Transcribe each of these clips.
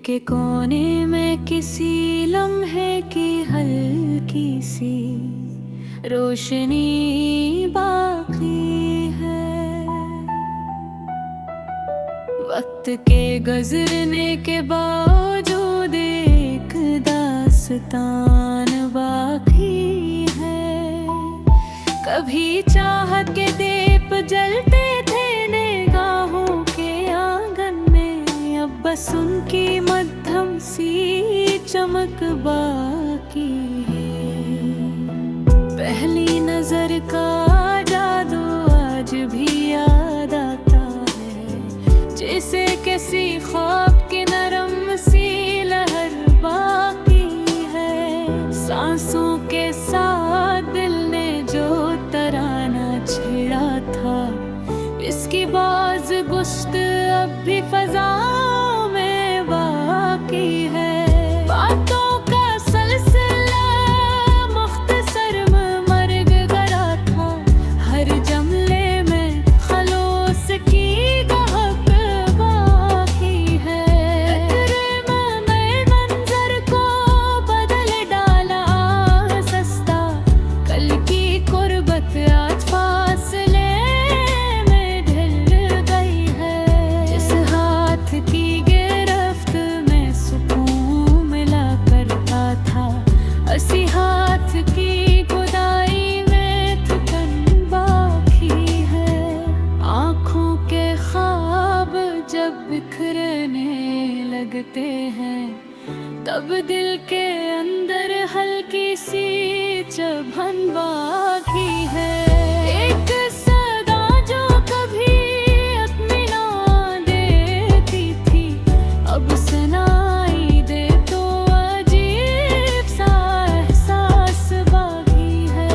के कोने में किसी लम्हे की हल्की सी रोशनी बाकी है। वक्त के गुजरने के बावजूद एक दास्तान बाकी है। कभी चाहत के दीप जलते थे निगाहों के आंगन में, अब बस उनकी मध्यम सी चमक बाकी है। पहली नजर का जादू आज भी याद आता है, जैसे किसी ख्वाब की नरम सी लहर बाकी है। सांसों के साथ दिल ने जो तराना छेड़ा था, इसकी बाज गुस्त अब भी फजाओं में बाकी है। बातों का सिलसिला मुख्तसर में मर्ग गरा था, हर जमले में खलोस की दहक बाकी है। खतरे में नए मंजर को बदल डाला सस्ता, कल की कुर्बत आज फासले में ढल गई है। जिस हाथ की गिरफ्त में सुकून मिला करता था, उसी हाथ की खुदाई में थकन बाकी है। आँखों के ख्वाब जब बिखरने लगते हैं, तब दिल के अंदर हल्की सी चुभन बाकी है। एक सदा जो कभी इत्मीनान देती थी, अब सुनाई दे तो अजीब सा एहसास बाकी है।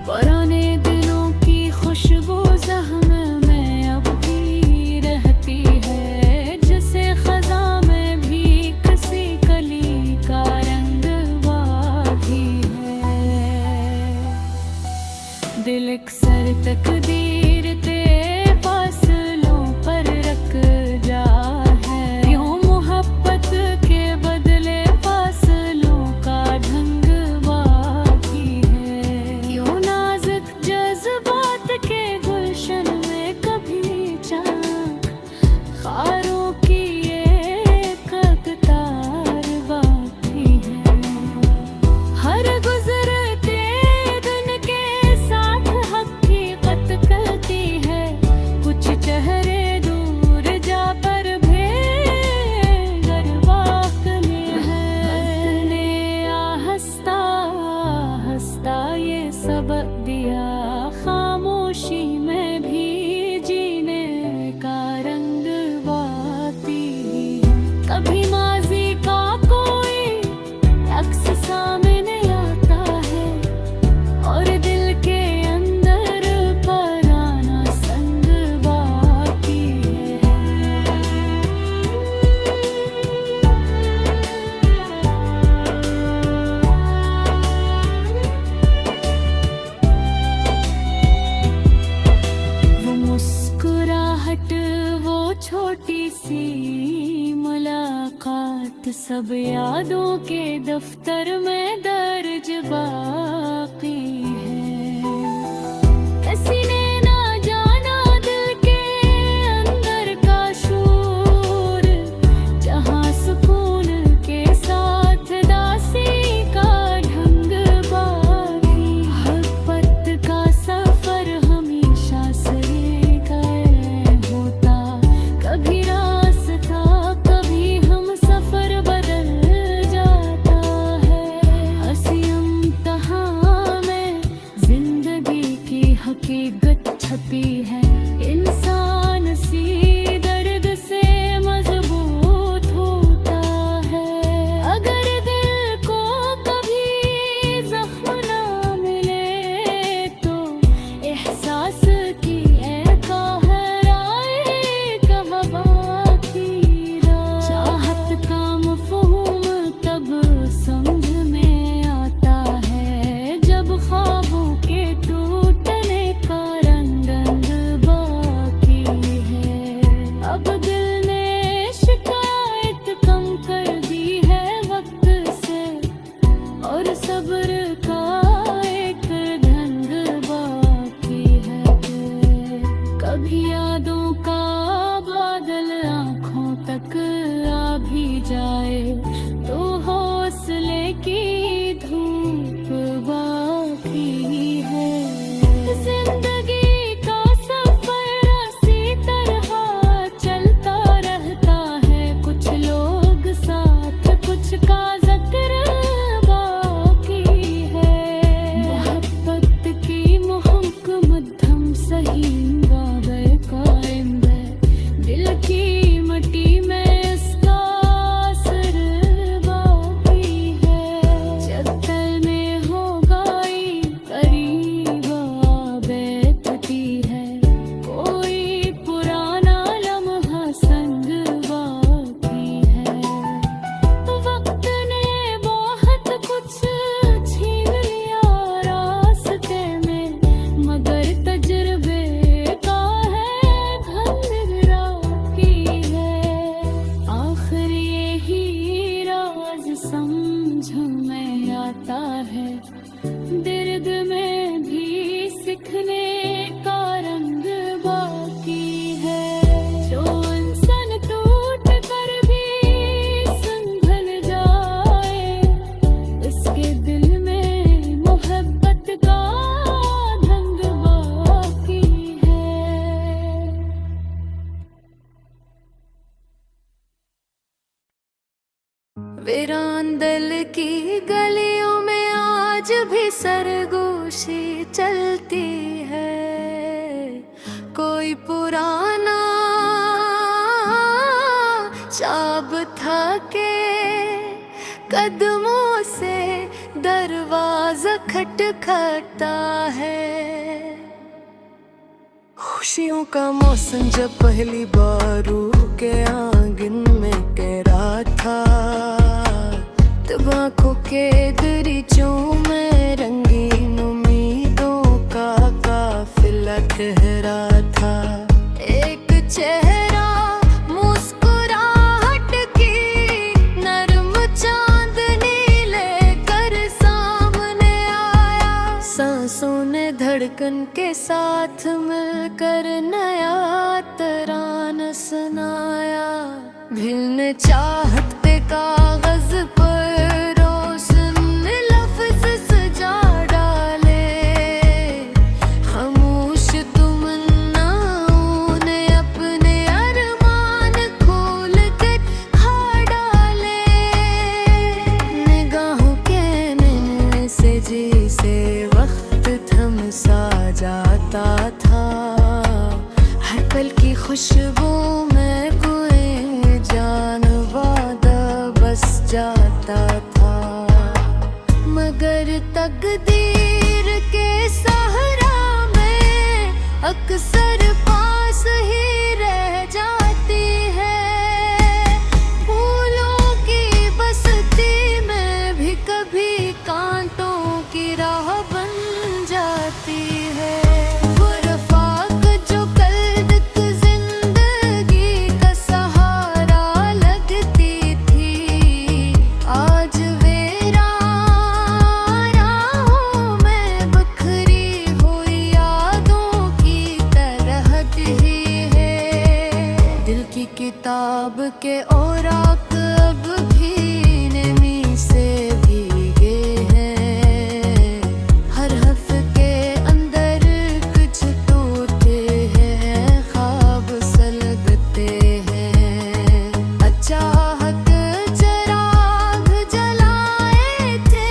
पुराने दिनों की खुशबू ज़हन में अब भी रहती है, जैसे खज़ां में भी किसी कली का रंग बाकी है। दिल अक्सर तकदीर ते फासलों पर रख जा है, यूं मोहब्बत के बदले फासलों का ढंग बाकी है। यूं नाजुक जज्बात के गुलशन में कभी चाक खारों की एक कतार बाकी है। हर गुजरते दिन के साथ हकीकत करती है, कुछ चेहरे दूर जा पर भेगर वाकई है। ने हंसता हंसता ये सबक दिया, खामोशी में भी जीने का रंग बाकी है। कभी माजी का कोई अक्स सामने आता है, और दिल के अंदर पुराना संग बाकी है। वो मुस्कुराहट, वो छोटी सी मुलाकात, सब यादों के दफ्तर में दर्ज बाकी है। किसी ने ना जाना दिल के अंदर का शूर, जहाँ सुकून के साथ दासी का ढंग बाकी। मोहब्बत का सफर हमेशा से गए होता, कभी रास्ता कभी हम सफर बदल जाता है। हंसी इम्तिहान में वीरान दिल की गलियों में आज भी सरगोशी चलती है। कोई पुराना चाब था के कदमों से दरवाजा खटखटा है। खुशियों का मौसम जब पहली बार रूह के आंगन में कह रहा था, तब आंखों के दरीचों में रंगीन उम्मीदों का काफिला ठहरा था। एक चेहरा मुस्कुराहट की नरम चांदनी लेकर सामने आया। सांसों ने धड़कन के साथ मिलकर नया तराना सुनाया। भिलने चाहत पे कागज पर रोशन लफ्ज सजा डाले। खामोश तमन्नाओं ने अपने अरमान खोल कर खा डाले। निगाहों के मिलने से जी से वक्त थम सा जाता था। हर पल की खुशबू में कोई जान वादा बस जाता था। मगर तकदीर के सहारा में अक्सर पास ही रह जाती है। फूलों की बस्ती में भी कभी कांटों की राह बन जाती है। वो रफ़ाक जो कल तक जिंदगी का सहारा लगती थी, आज वीरान राहों में बिखरी हुई यादों की तरह ही है। दिल की किताब के औराक अब भी नमी से भीगे हैं। हर हर्फ के अंदर कुछ टूटे हैं, ख्वाब सलगते हैं। अचाहक चिराग जलाए थे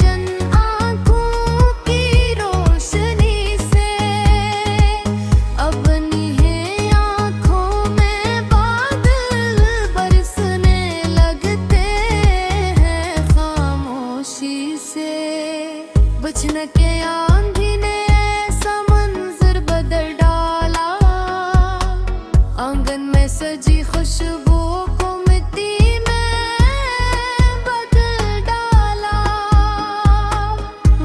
जन आँखों की रोशनी से। अब नीहे आँखों में बादल बरसने लगते हैं खामोशी से। बचने के आंधी ने ऐसा मंजर बदल डाला। आंगन में सजी खुशबुओं को मिट्टी में बदल डाला।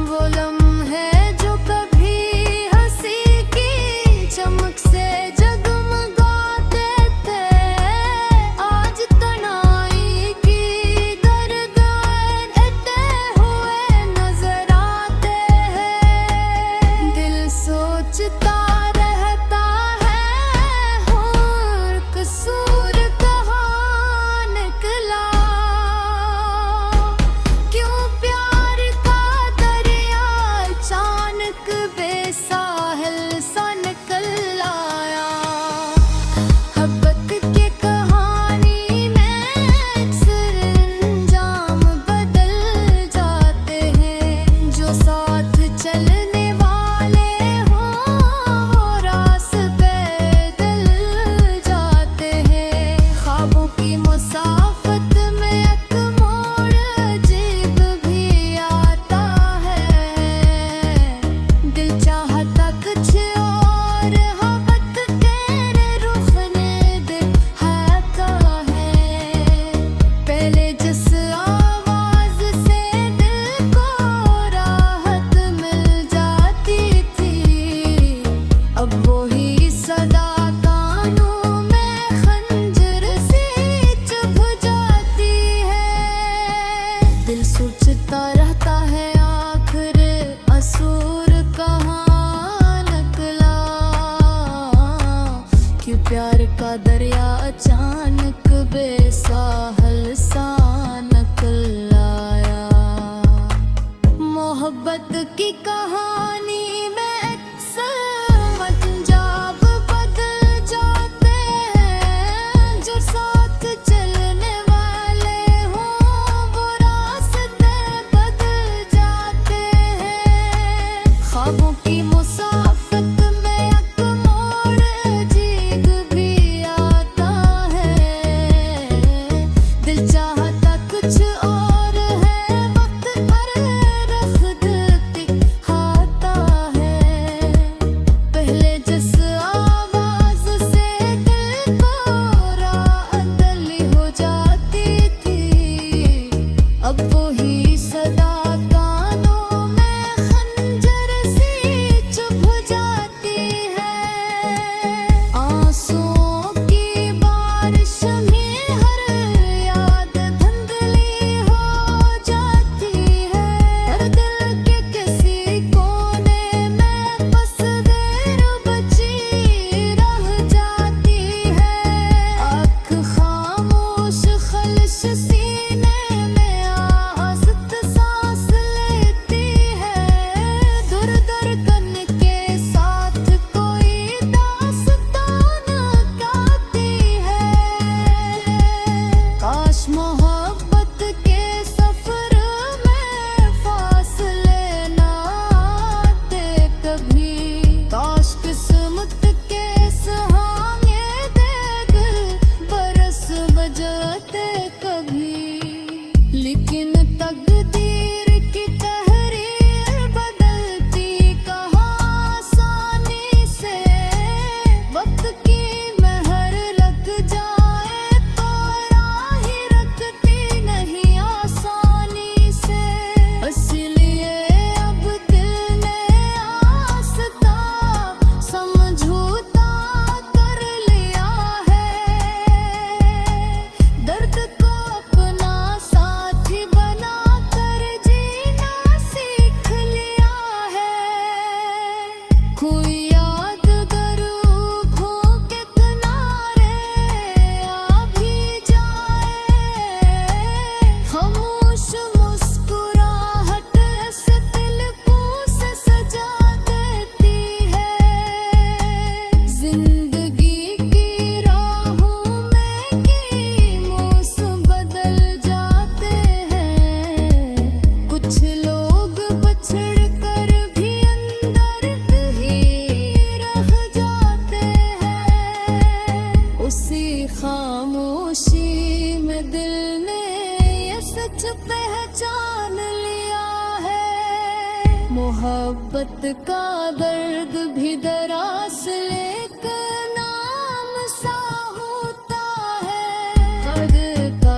वो लम्हे जो कभी हंसी की चमक से जगमगाते थे, आज तन्हाई की दरगाह रहते हुए नजर आते हैं। दिल सोचता रहता है और कसूर कहाँ निकला। क्यों प्यार का दरिया अचानक बेसाहिल सा निकल आया। मोहब्बत की कहानी में अक्सर अंजाम बदल जाते हैं। जो साथ चलने वाले हों वो रास पैदल जाते हैं। ख्वाबों की मुसाफत में एक मोड़ अजीब भी आता है। दिल चाहता कुछ और मोहब्बत तेरे रुख ने दिखाता है। पहले जिस आवाज से दिल को राहत मिल जाती थी, अब वही सदा कानों में खंजर से चुभ जाती है। दिल सोचता रहता है आखिर असूर कहाँ निकला। कि प्यार का दरिया अचानक बेसाहिल सा निकल आया। मोहब्बत की कहानी में अक्सर पंजाब बदल जाते हैं। जो साथ चलने वाले हों खामोशी में दिल ने ये सच पहचान लिया है। मोहब्बत का दर्द भी दरअसल एक नाम सा होता है। हद का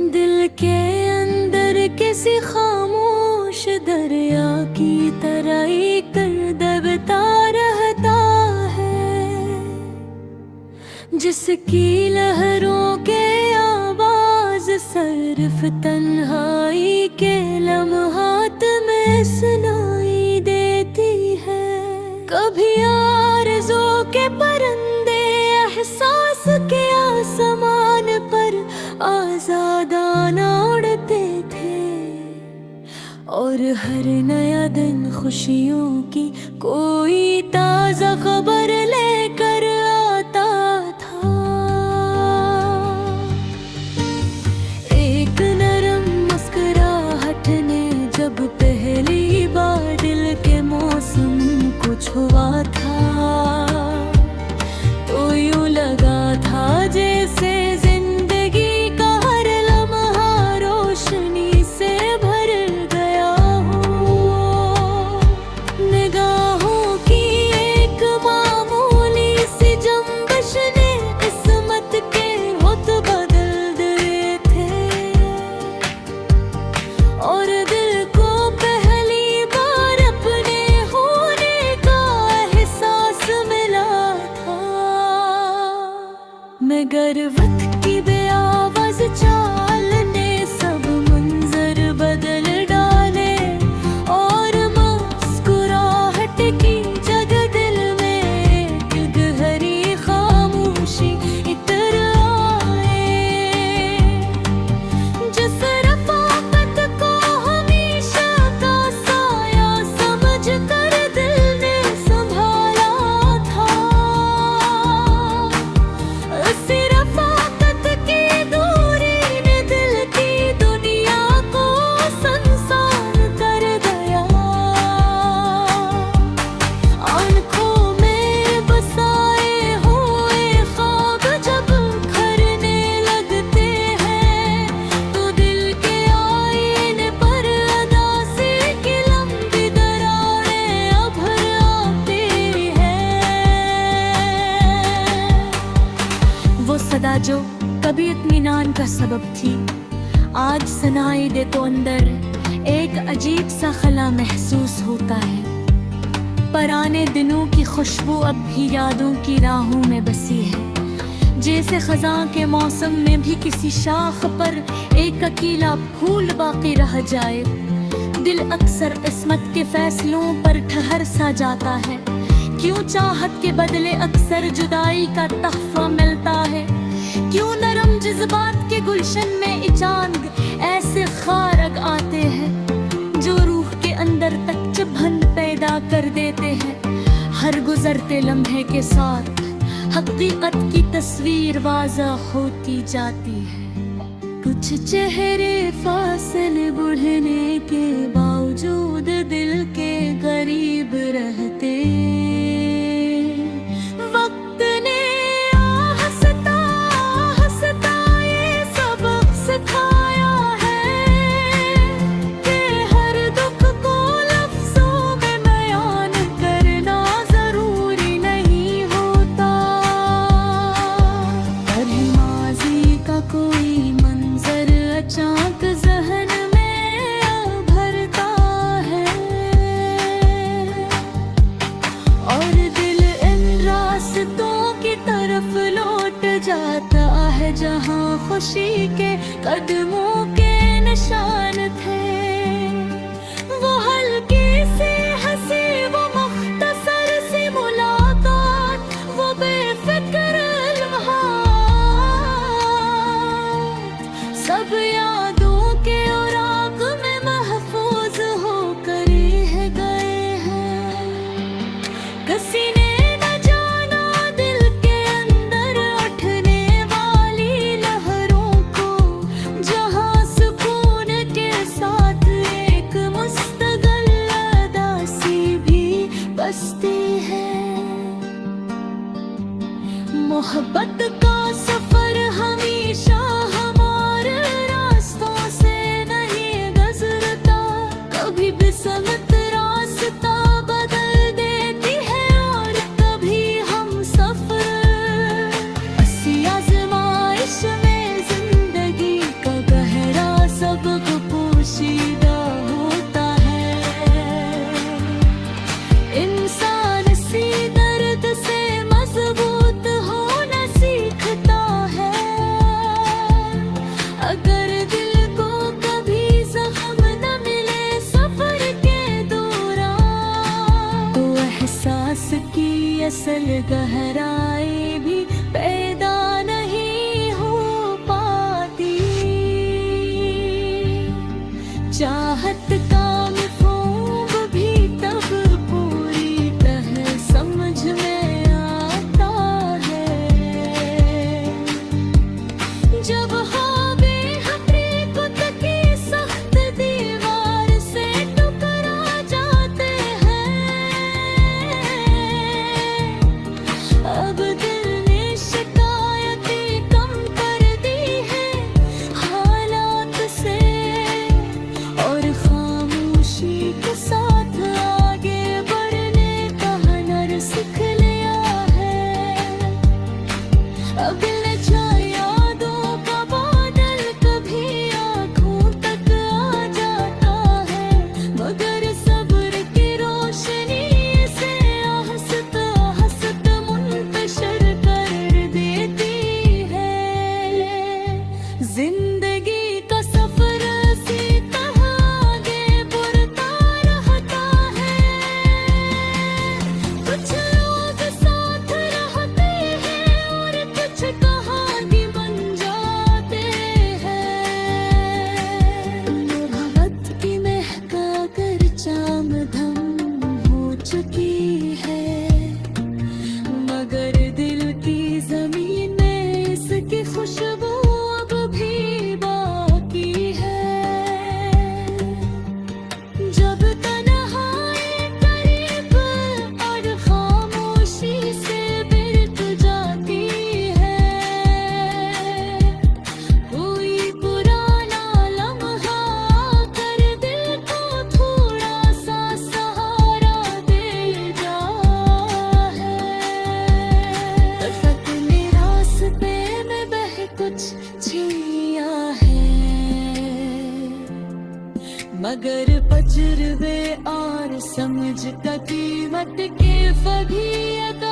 दिल के अंदर किसी खामोश दरिया की तरह एक दबता रहता है, जिसकी लहरों के आवाज सिर्फ तन्हाई के लम्हात में सुनाई देती है। कभी आरज़ू के परंदे एहसास के आसमान पर आज़ादाना उड़ते थे, और हर नया दिन खुशियों की कोई ताज़ा खबर लेकर आता था। एक नरम मुस्कुराहट ने जब पहली बार दिल के मौसम को छुआ था, तो यूं लगा था जैसे जिंदगी का हर लम्हा रोशनी से भर गया हो। निगाहों की एक मामूली सी जंबश ने किस्मत के रुत बदल दिए थे, और दिल को पहली बार अपने होने का एहसास मिला था। मैं गर्वत की बेआवाज़ चाल ने सब मंजर बदल डाले, और मुस्कुराहट की जगह दिल में एक गहरी खामोशी इतर आए। जिस रफ़ाक़त को हमेशा का साया समझ कर दिल ने संभाला था, उसी रफ़ाक़त की दूरी ने दिल की दुनिया को संसार कर दिया। आँखों में बसाए हुए ख्वाब जब खरने लगते हैं, तो दिल के आईने पर अदासी की लंबी दरारें उभर आती हैं। वो सदा जो कभी इत्मीनान का सबब थी, आज सुनाई दे तो अंदर एक अजीब सा खला महसूस होता है। पुराने दिनों की खुशबू अब भी यादों की राहों में बसी है, जैसे खज़ां के मौसम में भी किसी शाख पर एक अकेला फूल बाकी रह जाए। दिल अक्सर किस्मत के फैसलों पर ठहर सा जाता है। क्यों चाहत के बदले अक्सर जुदाई का तहफ़ा मिलता है? क्यों नरम जज्बात के गुलशन में अचानक ऐसे खारग आते हैं, जो रूह के अंदर तक चुभन पैदा कर देते हैं। हर गुजरते लम्हे के साथ हकीकत की तस्वीर वाज़ा होती जाती है। कुछ चेहरे फासले बढ़ने के बावजूद दिल के करीब रहते। वक्त ने हंसता हंसता ये सबक सिखाया है कि हर दुख को लफ्ज़ों में बयान करना ज़रूरी नहीं होता। पर माज़ी का कोई मंजर अचानक ज़हन में भरता है, और दिल इन रास्तों की तरफ लौट जाता है जहाँ खुशी के कदमों के निशान थे। वो हल्की सी हंसी, वो मुख्तसर सी मुलाकात, वो बेफिक्र लम्हात, सब यादों के औराक में महफूज होकर रह गए हैं। किसी ने न जाना दिल के अंदर उठने असल गहराई भी पैदा नहीं हो पाती। चाहत का मफ़हूम भी तब पूरी तरह समझ में आता है जब हावे हकीकत की सख्त दीवार से टकरा जाते हैं। अब दिल ने शिकायतें कम कर दी है हालात से और खामोशी के साथ आगे बढ़ने का हुनर सीख लिया है। अब दिल ने चाहे यादों का बादल कभी आँखों तक आ जाता है मगर सब्र की रोशनी से आहस्त आहस्त मुंतशिर कर देती है। जिंदगी का सफर इसी तरह आगे बढ़ता रहता है। कुछ लोग साथ रहते हैं और कुछ कहानी बन जाते हैं। मोहब्बत की महका कर चाम धम हो चुकी है मगर दिल की जमीन में इसकी खुशबू अब भी बाकी है। जब तन्हाई करीब और खामोशी से बिरक जाती है कोई पुराना लम्हा आकर दिल को थोड़ा सा सहारा दे जा है। तक ने रास्ते में बह कुछ छिया है मगर तजुर्बे और समझ का कीमत के फबीयत